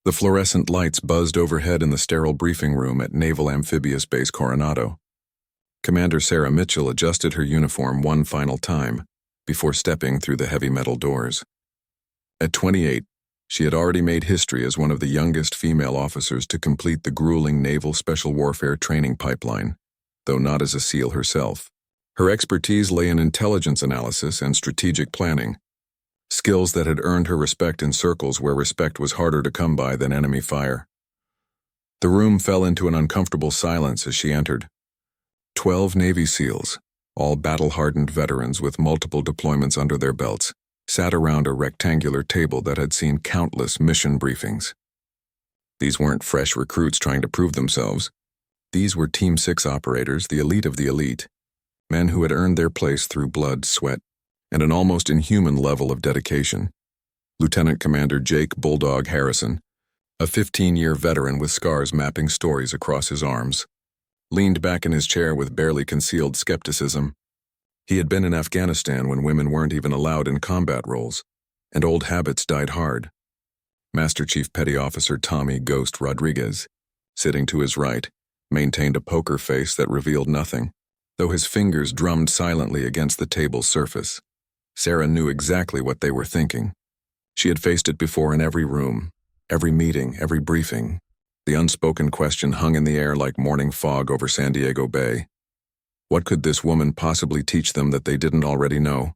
The fluorescent lights buzzed overhead in the sterile briefing room at Naval Amphibious Base Coronado. Commander Sarah Mitchell adjusted her uniform one final time before stepping through the heavy metal doors. At 28, she had already made history as one of the youngest female officers to complete the grueling Naval Special Warfare training pipeline, though not as a SEAL herself. Her expertise lay in intelligence analysis and strategic planning, skills that had earned her respect in circles where respect was harder to come by than enemy fire. The room fell into an uncomfortable silence as she entered. 12 Navy SEALs, all battle-hardened veterans with multiple deployments under their belts, sat around a rectangular table that had seen countless mission briefings. These weren't fresh recruits trying to prove themselves. These were Team 6 operators, the elite of the elite, men who had earned their place through blood, sweat, and an almost inhuman level of dedication. Lieutenant Commander Jake Bulldog Harrison, a 15-year veteran with scars mapping stories across his arms, leaned back in his chair with barely concealed skepticism. He had been in Afghanistan when women weren't even allowed in combat roles, and old habits died hard. Master Chief Petty Officer Tommy Ghost Rodriguez, sitting to his right, maintained a poker face that revealed nothing, though his fingers drummed silently against the table's surface. Sarah knew exactly what they were thinking. She had faced it before in every room, every meeting, every briefing. The unspoken question hung in the air like morning fog over San Diego Bay. What could this woman possibly teach them that they didn't already know?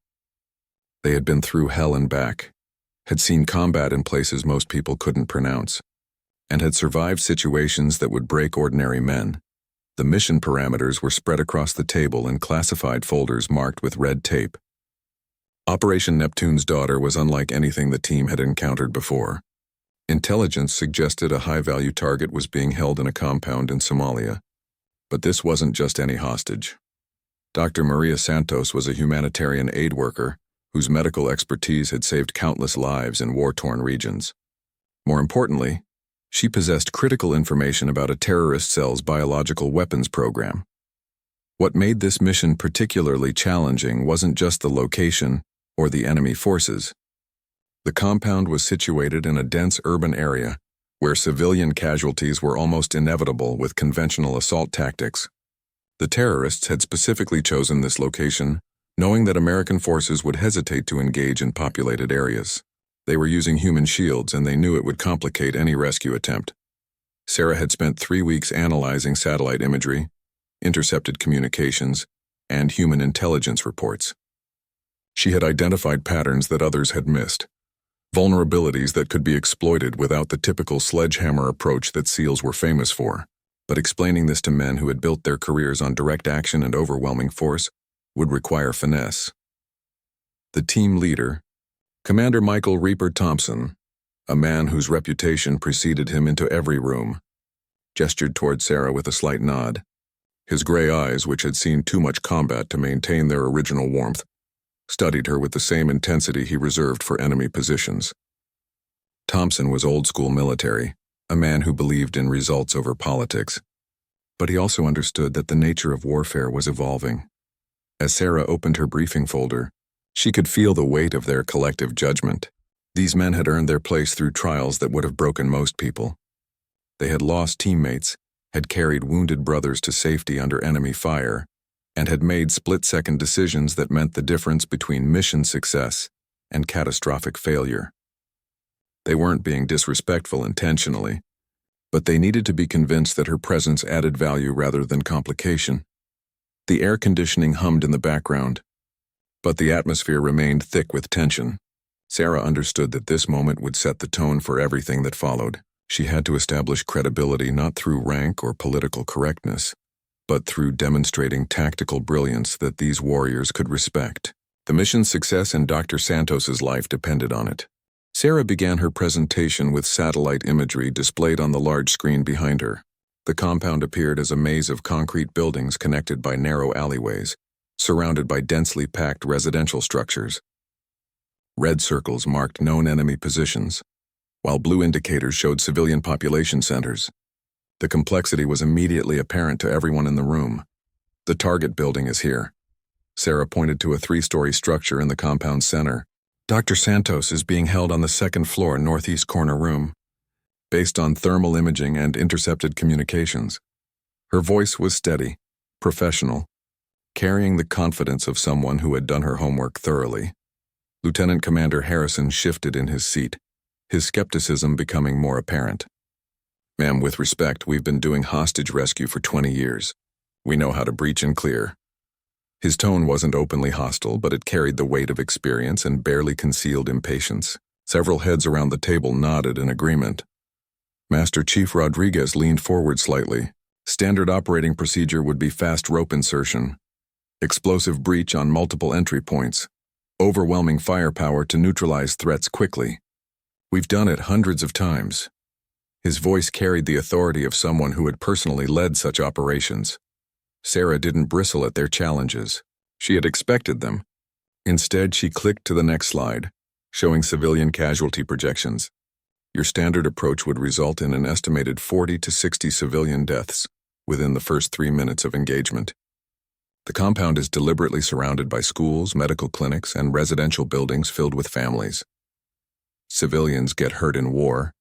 They had been through hell and back, had seen combat in places most people couldn't pronounce, and had survived situations that would break ordinary men. The mission parameters were spread across the table in classified folders marked with red tape. Operation Neptune's Daughter was unlike anything the team had encountered before. Intelligence suggested a high-value target was being held in a compound in Somalia. But this wasn't just any hostage. Dr. Maria Santos was a humanitarian aid worker whose medical expertise had saved countless lives in war-torn regions. More importantly, she possessed critical information about a terrorist cell's biological weapons program. What made this mission particularly challenging wasn't just the location or the enemy forces. The compound was situated in a dense urban area where civilian casualties were almost inevitable with conventional assault tactics. The terrorists had specifically chosen this location, knowing that American forces would hesitate to engage in populated areas. They were using human shields, and they knew it would complicate any rescue attempt. Sarah had spent 3 weeks analyzing satellite imagery, intercepted communications, and human intelligence reports. She had identified patterns that others had missed, vulnerabilities that could be exploited without the typical sledgehammer approach that SEALs were famous for. But explaining this to men who had built their careers on direct action and overwhelming force would require finesse. The team leader, Commander Michael Reaper Thompson, a man whose reputation preceded him into every room, gestured toward Sarah with a slight nod. His gray eyes, which had seen too much combat to maintain their original warmth, studied her with the same intensity he reserved for enemy positions. Thompson was old-school military, a man who believed in results over politics. But he also understood that the nature of warfare was evolving. As Sarah opened her briefing folder, she could feel the weight of their collective judgment. These men had earned their place through trials that would have broken most people. They had lost teammates, had carried wounded brothers to safety under enemy fire, and had made split-second decisions that meant the difference between mission success and catastrophic failure. They weren't being disrespectful intentionally, but they needed to be convinced that her presence added value rather than complication. The air conditioning hummed in the background, but the atmosphere remained thick with tension. Sarah understood that this moment would set the tone for everything that followed. She had to establish credibility not through rank or political correctness, but through demonstrating tactical brilliance that these warriors could respect. The mission's success and Dr. Santos's life depended on it. Sarah began her presentation with satellite imagery displayed on the large screen behind her. The compound appeared as a maze of concrete buildings connected by narrow alleyways, surrounded by densely packed residential structures. Red circles marked known enemy positions, while blue indicators showed civilian population centers. The complexity was immediately apparent to everyone in the room. The target building is here. Sarah pointed to a 3-story structure in the compound center. Dr. Santos is being held on the 2nd floor northeast corner room. based on thermal imaging and intercepted communications. Her voice was steady, professional, carrying the confidence of someone who had done her homework thoroughly. Lieutenant Commander Harrison shifted in his seat, his skepticism becoming more apparent. "Ma'am, with respect, we've been doing hostage rescue for 20 years. We know how to breach and clear." His tone wasn't openly hostile, but it carried the weight of experience and barely concealed impatience. Several heads around the table nodded in agreement. Master Chief Rodriguez leaned forward slightly. Standard operating procedure would be fast rope insertion, explosive breach on multiple entry points, overwhelming firepower to neutralize threats quickly. "We've done it hundreds of times." His voice carried the authority of someone who had personally led such operations. Sarah didn't bristle at their challenges. She had expected them. Instead, she clicked to the next slide, showing civilian casualty projections. Your standard approach would result in an estimated 40 to 60 civilian deaths within the first 3 minutes of engagement. The compound is deliberately surrounded by schools, medical clinics, and residential buildings filled with families. "Civilians get hurt in war,"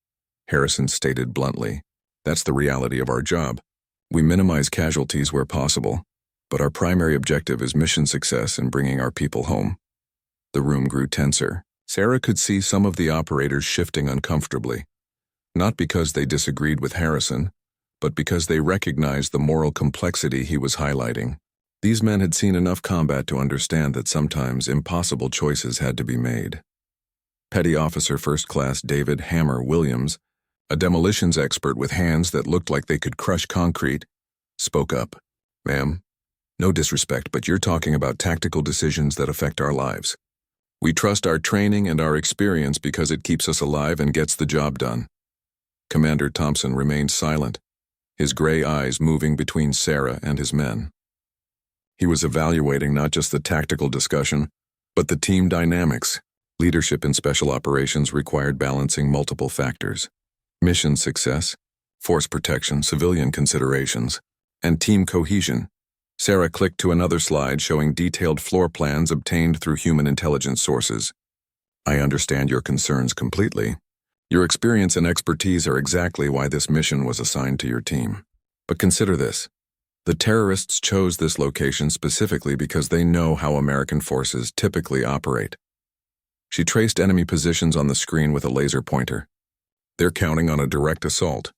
Harrison stated bluntly. "That's the reality of our job. We minimize casualties where possible, but our primary objective is mission success and bringing our people home." The room grew tenser. Sarah could see some of the operators shifting uncomfortably, not because they disagreed with Harrison, but because they recognized the moral complexity he was highlighting. These men had seen enough combat to understand that sometimes impossible choices had to be made. Petty Officer First Class David Hammer Williams, a demolitions expert with hands that looked like they could crush concrete, spoke up. "Ma'am, no disrespect, but you're talking about tactical decisions that affect our lives. We trust our training and our experience because it keeps us alive and gets the job done." Commander Thompson remained silent, his gray eyes moving between Sarah and his men. He was evaluating not just the tactical discussion, but the team dynamics. Leadership in special operations required balancing multiple factors: mission success, force protection, civilian considerations, and team cohesion. Sarah clicked to another slide showing detailed floor plans obtained through human intelligence sources. "I understand your concerns completely. Your experience and expertise are exactly why this mission was assigned to your team. But consider this. The terrorists chose this location specifically because they know how American forces typically operate." She traced enemy positions on the screen with a laser pointer. "They're counting on a direct assault.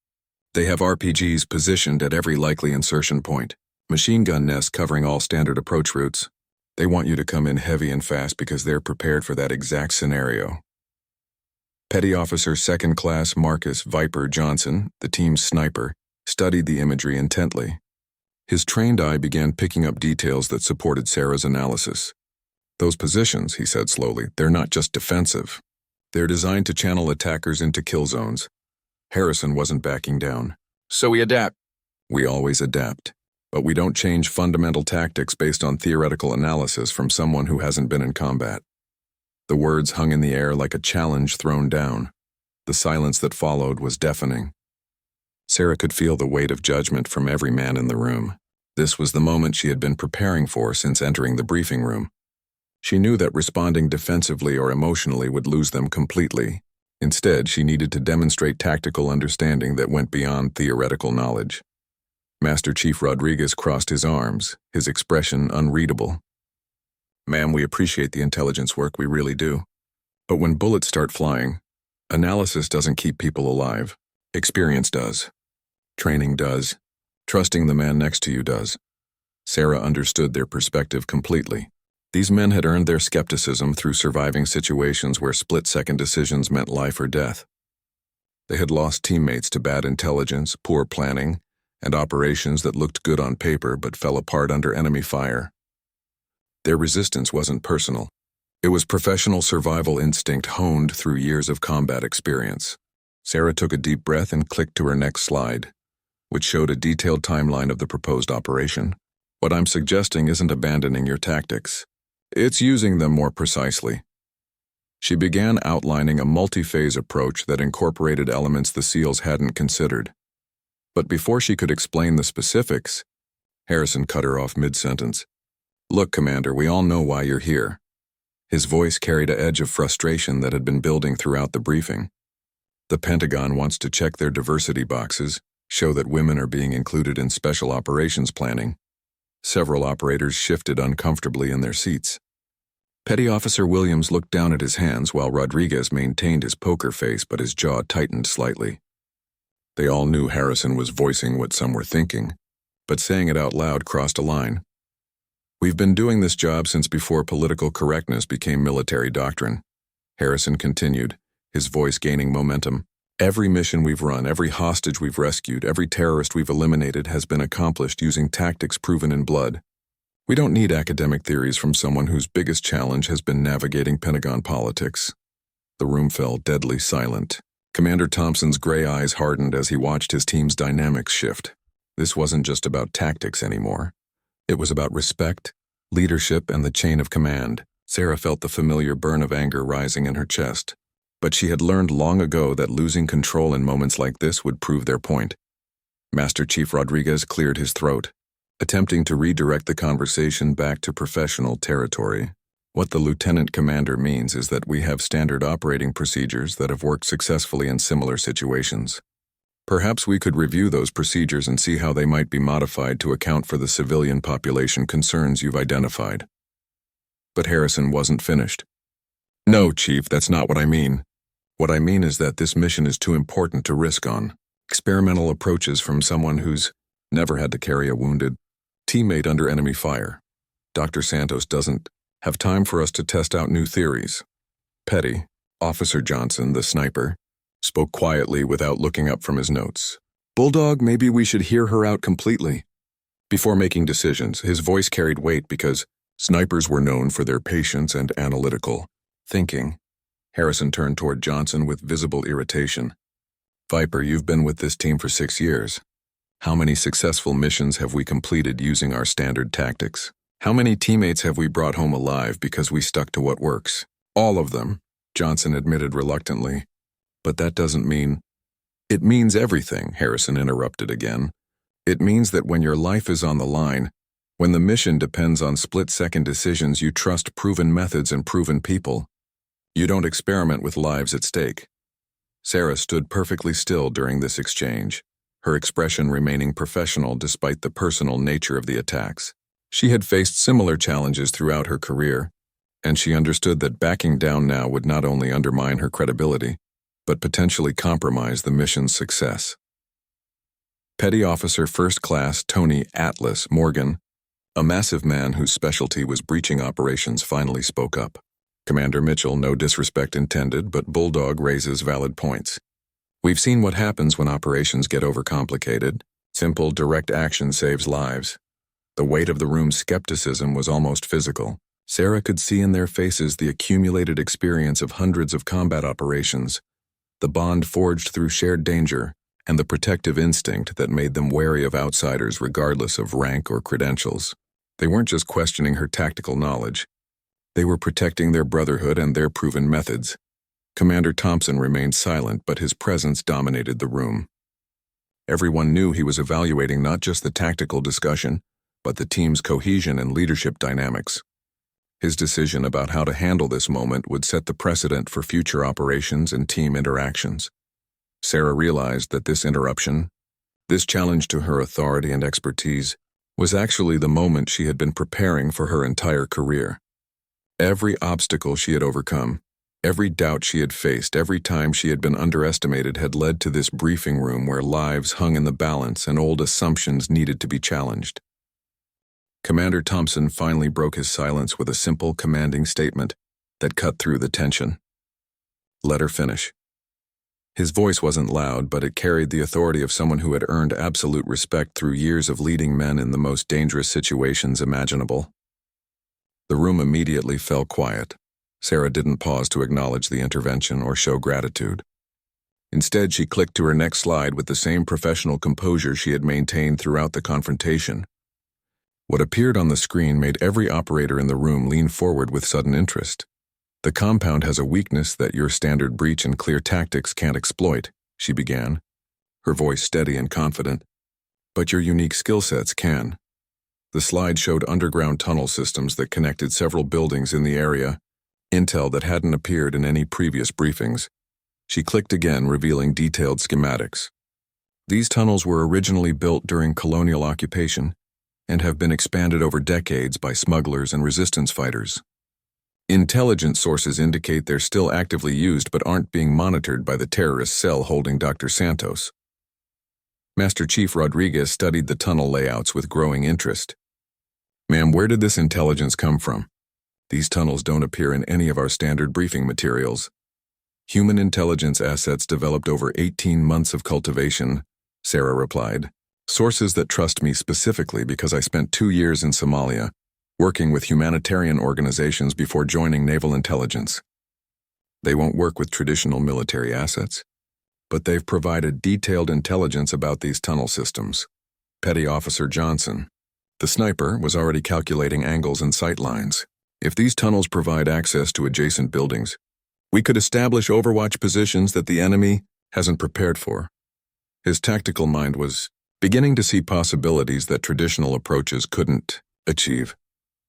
They have RPGs positioned at every likely insertion point. Machine gun nests covering all standard approach routes. They want you to come in heavy and fast because they're prepared for that exact scenario." Petty Officer Second Class Marcus Viper Johnson, the team's sniper, studied the imagery intently. His trained eye began picking up details that supported Sarah's analysis. "Those positions," he said slowly, "they're not just defensive. They're designed to channel attackers into kill zones." Harrison wasn't backing down. "So we adapt." "We always adapt. But we don't change fundamental tactics based on theoretical analysis from someone who hasn't been in combat." The words hung in the air like a challenge thrown down. The silence that followed was deafening. Sarah could feel the weight of judgment from every man in the room. This was the moment she had been preparing for since entering the briefing room. She knew that responding defensively or emotionally would lose them completely. Instead, she needed to demonstrate tactical understanding that went beyond theoretical knowledge. Master Chief Rodriguez crossed his arms, his expression unreadable. "Ma'am, we appreciate the intelligence work, we really do. But when bullets start flying, analysis doesn't keep people alive. Experience does. Training does. Trusting the man next to you does." Sarah understood their perspective completely. These men had earned their skepticism through surviving situations where split-second decisions meant life or death. They had lost teammates to bad intelligence, poor planning, and operations that looked good on paper but fell apart under enemy fire. Their resistance wasn't personal. It was professional survival instinct honed through years of combat experience. Sarah took a deep breath and clicked to her next slide, which showed a detailed timeline of the proposed operation. "What I'm suggesting isn't abandoning your tactics. It's using them more precisely." She began outlining a multi-phase approach that incorporated elements the SEALs hadn't considered. But before she could explain the specifics, Harrison cut her off mid-sentence. "Look, Commander, we all know why you're here." His voice carried an edge of frustration that had been building throughout the briefing. The Pentagon wants to check their diversity boxes, show that women are being included in special operations planning. Several operators shifted uncomfortably in their seats. Petty Officer Williams looked down at his hands while Rodriguez maintained his poker face, but his jaw tightened slightly. They all knew Harrison was voicing what some were thinking, but saying it out loud crossed a line. "We've been doing this job since before political correctness became military doctrine," Harrison continued, his voice gaining momentum. "Every mission we've run, every hostage we've rescued, every terrorist we've eliminated has been accomplished using tactics proven in blood. We don't need academic theories from someone whose biggest challenge has been navigating Pentagon politics." The room fell deadly silent. Commander Thompson's gray eyes hardened as he watched his team's dynamics shift. This wasn't just about tactics anymore. It was about respect, leadership, and the chain of command. Sarah felt the familiar burn of anger rising in her chest. But she had learned long ago that losing control in moments like this would prove their point. Master Chief Rodriguez cleared his throat, attempting to redirect the conversation back to professional territory. "What the lieutenant commander means is that we have standard operating procedures that have worked successfully in similar situations. Perhaps we could review those procedures and see how they might be modified to account for the civilian population concerns you've identified." But Harrison wasn't finished. "No, Chief, that's not what I mean. What I mean is that this mission is too important to risk on experimental approaches from someone who's never had to carry a wounded teammate under enemy fire. Dr. Santos doesn't have time for us to test out new theories." Petty Officer Johnson, the sniper, spoke quietly without looking up from his notes. "Bulldog, maybe we should hear her out completely." Before making decisions, his voice carried weight because snipers were known for their patience and analytical thinking. Harrison turned toward Johnson with visible irritation. "Viper, you've been with this team for 6 years. How many successful missions have we completed using our standard tactics? How many teammates have we brought home alive because we stuck to what works?" "All of them," Johnson admitted reluctantly. "But that doesn't mean—" "It means everything," Harrison interrupted again. "It means that when your life is on the line, when the mission depends on split-second decisions, you trust proven methods and proven people. You don't experiment with lives at stake." Sarah stood perfectly still during this exchange, her expression remaining professional despite the personal nature of the attacks. She had faced similar challenges throughout her career, and she understood that backing down now would not only undermine her credibility, but potentially compromise the mission's success. Petty Officer First Class Tony Atlas Morgan, a massive man whose specialty was breaching operations, finally spoke up. "Commander Mitchell, no disrespect intended, but Bulldog raises valid points. We've seen what happens when operations get overcomplicated. Simple, direct action saves lives." The weight of the room's skepticism was almost physical. Sarah could see in their faces the accumulated experience of hundreds of combat operations, the bond forged through shared danger, and the protective instinct that made them wary of outsiders regardless of rank or credentials. They weren't just questioning her tactical knowledge. They were protecting their brotherhood and their proven methods. Commander Thompson remained silent, but his presence dominated the room. Everyone knew he was evaluating not just the tactical discussion, but the team's cohesion and leadership dynamics. His decision about how to handle this moment would set the precedent for future operations and team interactions. Sarah realized that this interruption, this challenge to her authority and expertise, was actually the moment she had been preparing for her entire career. Every obstacle she had overcome, every doubt she had faced, every time she had been underestimated had led to this briefing room where lives hung in the balance and old assumptions needed to be challenged. Commander Thompson finally broke his silence with a simple, commanding statement that cut through the tension. "Let her finish." His voice wasn't loud, but it carried the authority of someone who had earned absolute respect through years of leading men in the most dangerous situations imaginable. The room immediately fell quiet. Sarah didn't pause to acknowledge the intervention or show gratitude. Instead, she clicked to her next slide with the same professional composure she had maintained throughout the confrontation. What appeared on the screen made every operator in the room lean forward with sudden interest. "The compound has a weakness that your standard breach and clear tactics can't exploit," she began, her voice steady and confident. "But your unique skill sets can." The slide showed underground tunnel systems that connected several buildings in the area, intel that hadn't appeared in any previous briefings. She clicked again, revealing detailed schematics. These tunnels were originally built during colonial occupation and have been expanded over decades by smugglers and resistance fighters. Intelligence sources indicate they're still actively used but aren't being monitored by the terrorist cell holding Dr. Santos. Master Chief Rodriguez studied the tunnel layouts with growing interest. Ma'am, where did this intelligence come from? These tunnels don't appear in any of our standard briefing materials. Human intelligence assets developed over 18 months of cultivation, Sarah replied. Sources that trust me specifically because I spent 2 years in Somalia, working with humanitarian organizations before joining naval intelligence. They won't work with traditional military assets, but they've provided detailed intelligence about these tunnel systems. Petty Officer Johnson, the sniper, was already calculating angles and sight lines. If these tunnels provide access to adjacent buildings, we could establish overwatch positions that the enemy hasn't prepared for. His tactical mind was beginning to see possibilities that traditional approaches couldn't achieve.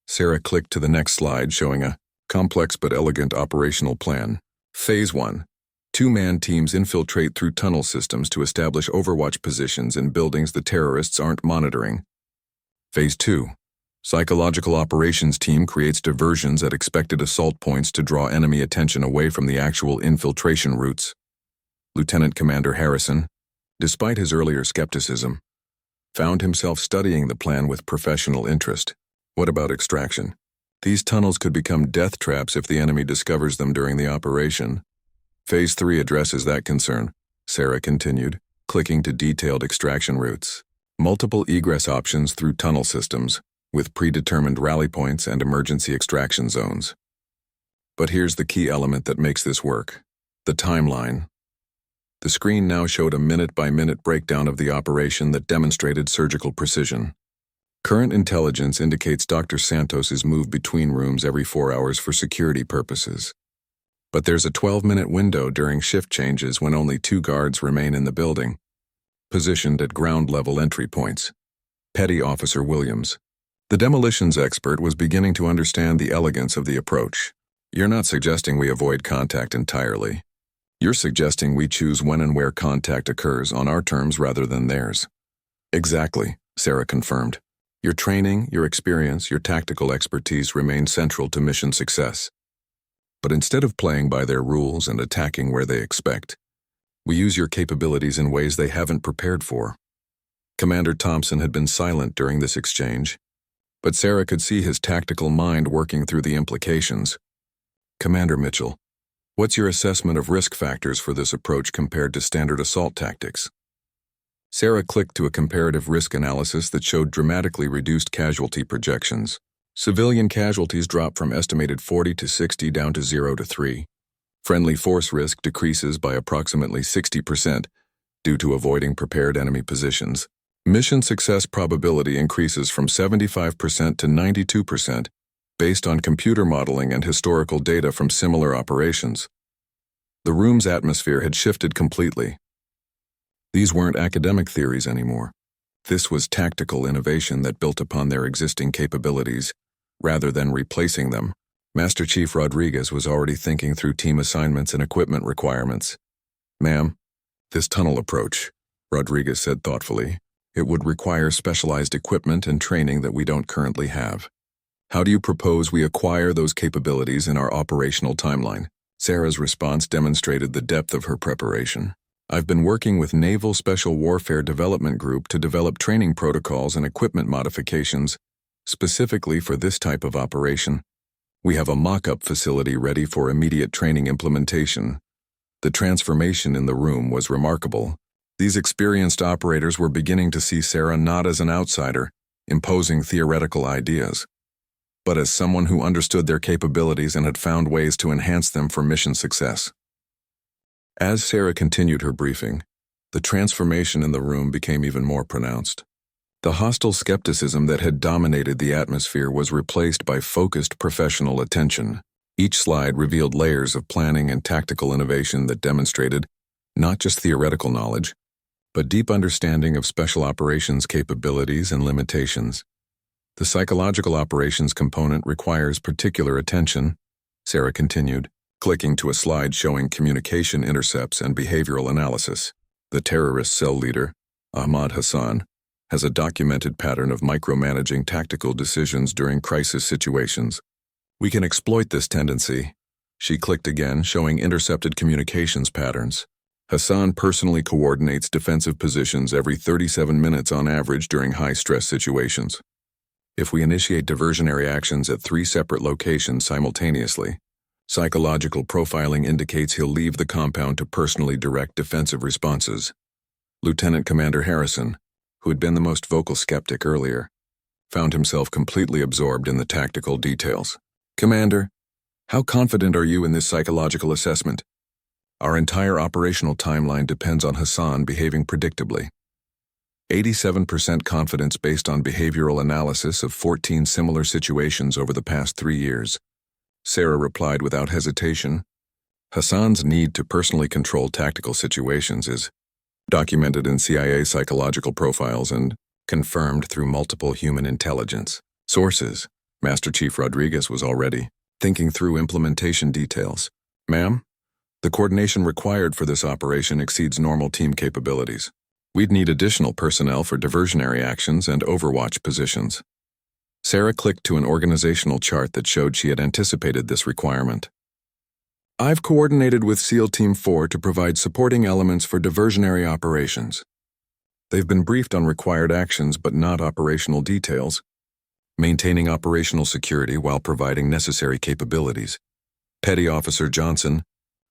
Sarah clicked to the next slide, showing a complex but elegant operational plan. Phase 1. 2-man teams infiltrate through tunnel systems to establish overwatch positions in buildings the terrorists aren't monitoring. Phase 2. Psychological operations team creates diversions at expected assault points to draw enemy attention away from the actual infiltration routes. Lieutenant Commander Harrison, despite his earlier skepticism, found himself studying the plan with professional interest. What about extraction? These tunnels could become death traps if the enemy discovers them during the operation. Phase 3 addresses that concern, Sarah continued, clicking to detailed extraction routes. Multiple egress options through tunnel systems, with predetermined rally points and emergency extraction zones. But here's the key element that makes this work: the timeline. The screen now showed a minute-by-minute breakdown of the operation that demonstrated surgical precision. Current intelligence indicates Dr. Santos is moved between rooms every 4 hours for security purposes. But there's a 12-minute window during shift changes when only 2 guards remain in the building, positioned at ground-level entry points. Petty Officer Williams, the demolitions expert, was beginning to understand the elegance of the approach. You're not suggesting we avoid contact entirely. You're suggesting we choose when and where contact occurs on our terms rather than theirs. Exactly, Sarah confirmed. Your training, your experience, your tactical expertise remain central to mission success. But instead of playing by their rules and attacking where they expect, we use your capabilities in ways they haven't prepared for. Commander Thompson had been silent during this exchange, but Sarah could see his tactical mind working through the implications. Commander Mitchell, what's your assessment of risk factors for this approach compared to standard assault tactics? Sarah clicked to a comparative risk analysis that showed dramatically reduced casualty projections. Civilian casualties dropped from estimated 40 to 60 down to 0 to 3. Friendly force risk decreases by approximately 60% due to avoiding prepared enemy positions. Mission success probability increases from 75% to 92% based on computer modeling and historical data from similar operations. The room's atmosphere had shifted completely. These weren't academic theories anymore. This was tactical innovation that built upon their existing capabilities, rather than replacing them. Master Chief Rodriguez was already thinking through team assignments and equipment requirements. Ma'am, this tunnel approach, Rodriguez said thoughtfully, it would require specialized equipment and training that we don't currently have. How do you propose we acquire those capabilities in our operational timeline? Sarah's response demonstrated the depth of her preparation. I've been working with Naval Special Warfare Development Group to develop training protocols and equipment modifications specifically for this type of operation. We have a mock-up facility ready for immediate training implementation. The transformation in the room was remarkable. These experienced operators were beginning to see Sarah not as an outsider, imposing theoretical ideas, but as someone who understood their capabilities and had found ways to enhance them for mission success. As Sarah continued her briefing, the transformation in the room became even more pronounced. The hostile skepticism that had dominated the atmosphere was replaced by focused professional attention. Each slide revealed layers of planning and tactical innovation that demonstrated not just theoretical knowledge, but deep understanding of special operations capabilities and limitations. The psychological operations component requires particular attention, Sarah continued. clicking to a slide showing communication intercepts and behavioral analysis. The terrorist cell leader, Ahmad Hassan, has a documented pattern of micromanaging tactical decisions during crisis situations. We can exploit this tendency. She clicked again, showing intercepted communications patterns. Hassan personally coordinates defensive positions every 37 minutes on average during high-stress situations. If we initiate diversionary actions at 3 separate locations simultaneously, psychological profiling indicates he'll leave the compound to personally direct defensive responses. Lieutenant Commander Harrison, who had been the most vocal skeptic earlier, found himself completely absorbed in the tactical details. "Commander, how confident are you in this psychological assessment?" "Our entire operational timeline depends on Hassan behaving predictably. 87% confidence based on behavioral analysis of 14 similar situations over the past 3 years. Sarah replied without hesitation. Hassan's need to personally control tactical situations is documented in CIA psychological profiles and confirmed through multiple human intelligence sources. Master Chief Rodriguez was already thinking through implementation details. "Ma'am, the coordination required for this operation exceeds normal team capabilities. We'd need additional personnel for diversionary actions and overwatch positions." Sarah clicked to an organizational chart that showed she had anticipated this requirement. "I've coordinated with SEAL Team 4 to provide supporting elements for diversionary operations. They've been briefed on required actions but not operational details, maintaining operational security while providing necessary capabilities." Petty Officer Johnson,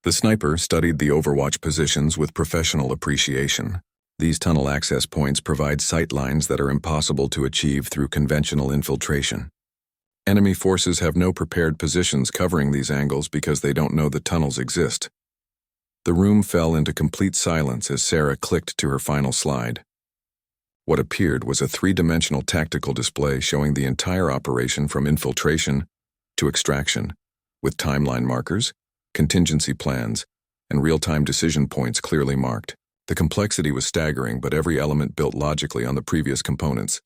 the sniper, studied the overwatch positions with professional appreciation. These tunnel access points provide sight lines that are impossible to achieve through conventional infiltration. Enemy forces have no prepared positions covering these angles because they don't know the tunnels exist. The room fell into complete silence as Sarah clicked to her final slide. What appeared was a 3-dimensional tactical display showing the entire operation from infiltration to extraction, with timeline markers, contingency plans, and real-time decision points clearly marked. The complexity was staggering, but every element built logically on the previous components.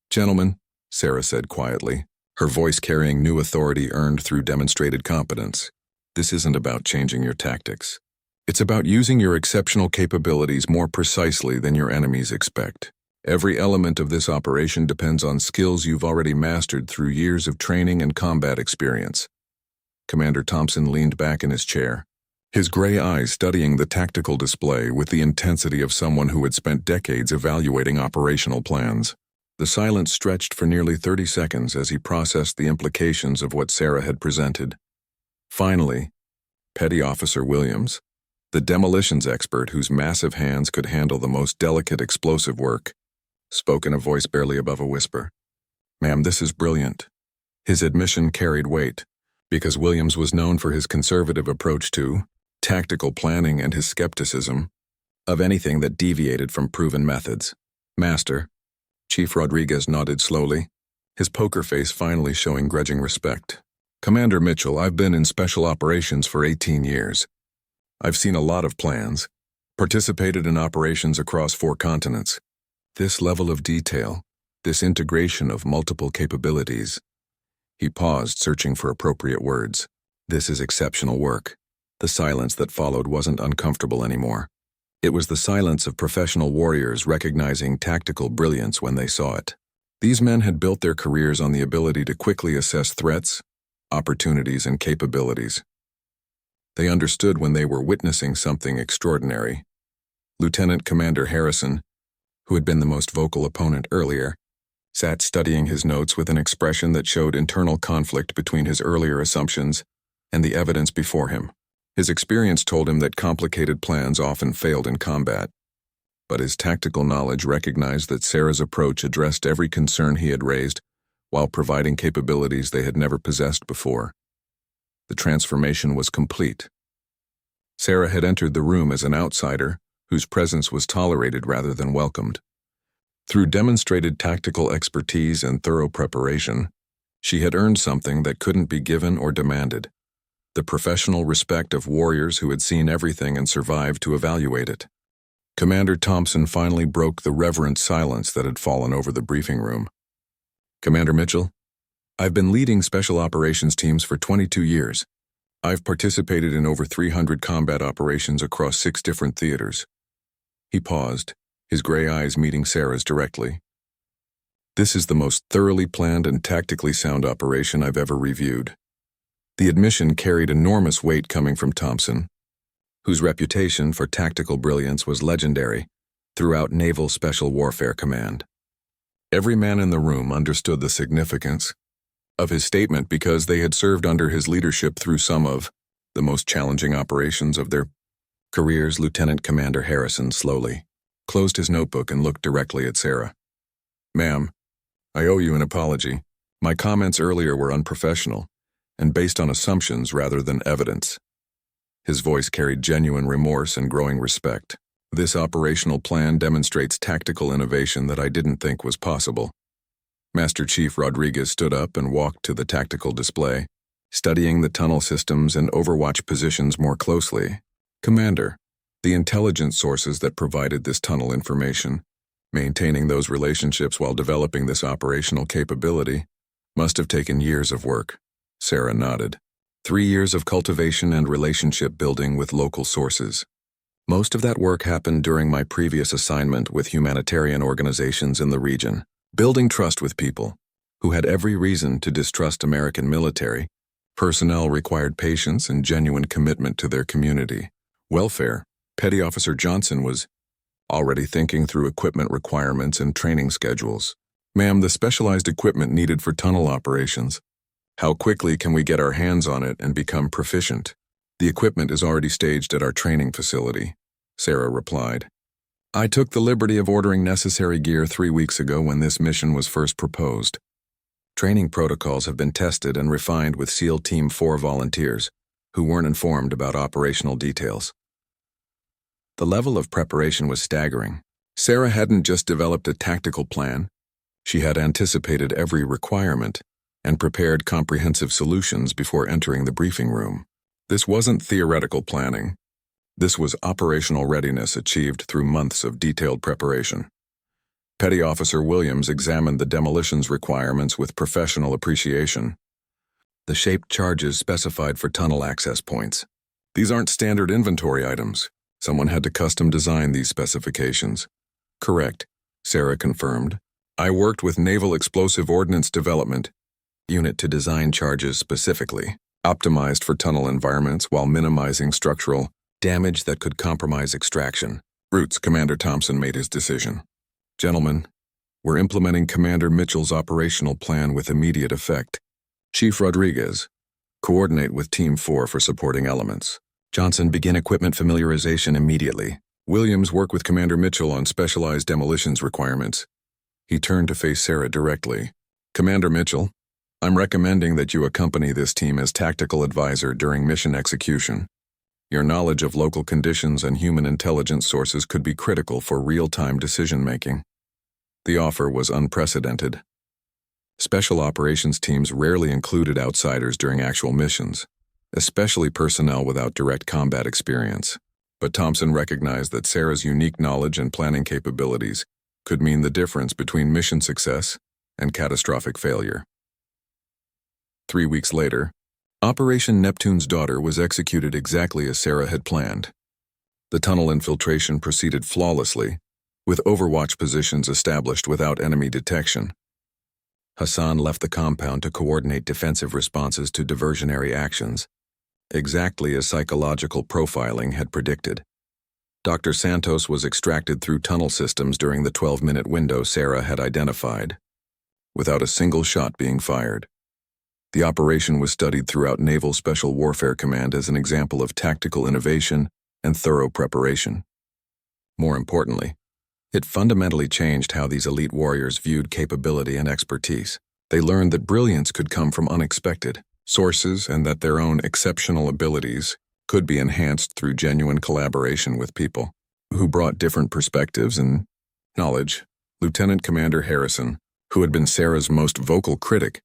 "Gentlemen," Sarah said quietly, her voice carrying new authority earned through demonstrated competence, "this isn't about changing your tactics. It's about using your exceptional capabilities more precisely than your enemies expect. Every element of this operation depends on skills you've already mastered through years of training and combat experience." Commander Thompson leaned back in his chair, his gray eyes studying the tactical display with the intensity of someone who had spent decades evaluating operational plans. The silence stretched for nearly 30 seconds as he processed the implications of what Sarah had presented. Finally, Petty Officer Williams, the demolitions expert whose massive hands could handle the most delicate explosive work, spoke in a voice barely above a whisper. "Ma'am, this is brilliant." His admission carried weight, because Williams was known for his conservative approach to tactical planning and his skepticism of anything that deviated from proven methods. "Master," Chief Rodriguez nodded slowly, his poker face finally showing grudging respect. "Commander Mitchell, I've been in special operations for 18 years. I've seen a lot of plans, participated in operations across 4 continents. This level of detail, this integration of multiple capabilities." He paused, searching for appropriate words. "This is exceptional work." The silence that followed wasn't uncomfortable anymore. It was the silence of professional warriors recognizing tactical brilliance when they saw it. These men had built their careers on the ability to quickly assess threats, opportunities, and capabilities. They understood when they were witnessing something extraordinary. Lieutenant Commander Harrison, who had been the most vocal opponent earlier, sat studying his notes with an expression that showed internal conflict between his earlier assumptions and the evidence before him. His experience told him that complicated plans often failed in combat, but his tactical knowledge recognized that Sarah's approach addressed every concern he had raised while providing capabilities they had never possessed before. The transformation was complete. Sarah had entered the room as an outsider whose presence was tolerated rather than welcomed. Through demonstrated tactical expertise and thorough preparation, she had earned something that couldn't be given or demanded: the professional respect of warriors who had seen everything and survived to evaluate it. Commander Thompson finally broke the reverent silence that had fallen over the briefing room. "Commander Mitchell, I've been leading special operations teams for 22 years. I've participated in over 300 combat operations across 6 different theaters. He paused, his gray eyes meeting Sarah's directly. This is the most thoroughly planned and tactically sound operation I've ever reviewed. The admission carried enormous weight coming from Thompson, whose reputation for tactical brilliance was legendary throughout Naval Special Warfare Command. Every man in the room understood the significance of his statement because they had served under his leadership through some of the most challenging operations of their careers. Lieutenant Commander Harrison slowly closed his notebook and looked directly at Sarah. "Ma'am, I owe you an apology. My comments earlier were unprofessional and based on assumptions rather than evidence." His voice carried genuine remorse and growing respect. "This operational plan demonstrates tactical innovation that I didn't think was possible." Master Chief Rodriguez stood up and walked to the tactical display, studying the tunnel systems and overwatch positions more closely. "Commander, the intelligence sources that provided this tunnel information, maintaining those relationships while developing this operational capability, must have taken years of work." Sarah nodded. 3 years of cultivation and relationship building with local sources. Most of that work happened during my previous assignment with humanitarian organizations in the region. Building trust with people who had every reason to distrust American military personnel required patience and genuine commitment to their community welfare. Petty Officer Johnson was already thinking through equipment requirements and training schedules. "Ma'am, the specialized equipment needed for tunnel operations. How quickly can we get our hands on it and become proficient?" "The equipment is already staged at our training facility," Sarah replied. "I took the liberty of ordering necessary gear 3 weeks ago when this mission was first proposed. Training protocols have been tested and refined with SEAL Team 4 volunteers who weren't informed about operational details." The level of preparation was staggering. Sarah hadn't just developed a tactical plan, she had anticipated every requirement and prepared comprehensive solutions before entering the briefing room. This wasn't theoretical planning. This was operational readiness achieved through months of detailed preparation. Petty Officer Williams examined the demolitions requirements with professional appreciation. The shaped charges specified for tunnel access points. "These aren't standard inventory items. Someone had to custom design these specifications." "Correct," Sarah confirmed. "I worked with Naval Explosive Ordnance Development Unit to design charges specifically, optimized for tunnel environments while minimizing structural damage that could compromise extraction routes." Commander Thompson made his decision. "Gentlemen, we're implementing Commander Mitchell's operational plan with immediate effect. Chief Rodriguez, coordinate with Team 4 for supporting elements. Johnson, begin equipment familiarization immediately. Williams, work with Commander Mitchell on specialized demolitions requirements." He turned to face Sarah directly. "Commander Mitchell, I'm recommending that you accompany this team as tactical advisor during mission execution. Your knowledge of local conditions and human intelligence sources could be critical for real-time decision-making." The offer was unprecedented. Special operations teams rarely included outsiders during actual missions, especially personnel without direct combat experience. But Thompson recognized that Sarah's unique knowledge and planning capabilities could mean the difference between mission success and catastrophic failure. 3 weeks later, Operation Neptune's Daughter was executed exactly as Sarah had planned. The tunnel infiltration proceeded flawlessly, with overwatch positions established without enemy detection. Hassan left the compound to coordinate defensive responses to diversionary actions, exactly as psychological profiling had predicted. Dr. Santos was extracted through tunnel systems during the 12-minute window Sarah had identified, without a single shot being fired. The operation was studied throughout Naval Special Warfare Command as an example of tactical innovation and thorough preparation. More importantly, it fundamentally changed how these elite warriors viewed capability and expertise. They learned that brilliance could come from unexpected sources and that their own exceptional abilities could be enhanced through genuine collaboration with people who brought different perspectives and knowledge. Lieutenant Commander Harrison, who had been Sarah's most vocal critic,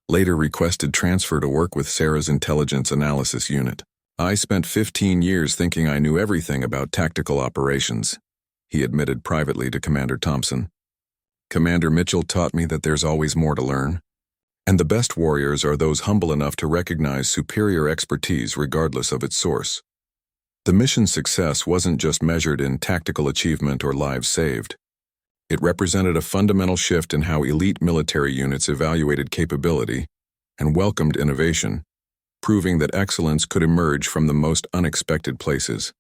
later requested transfer to work with Sarah's intelligence analysis unit. "I spent 15 years thinking I knew everything about tactical operations," he admitted privately to Commander Thompson. "Commander Mitchell taught me that there's always more to learn, And the best warriors are those humble enough to recognize superior expertise regardless of its source. The mission's success wasn't just measured in tactical achievement or lives saved. It represented a fundamental shift in how elite military units evaluated capability and welcomed innovation, proving that excellence could emerge from the most unexpected places.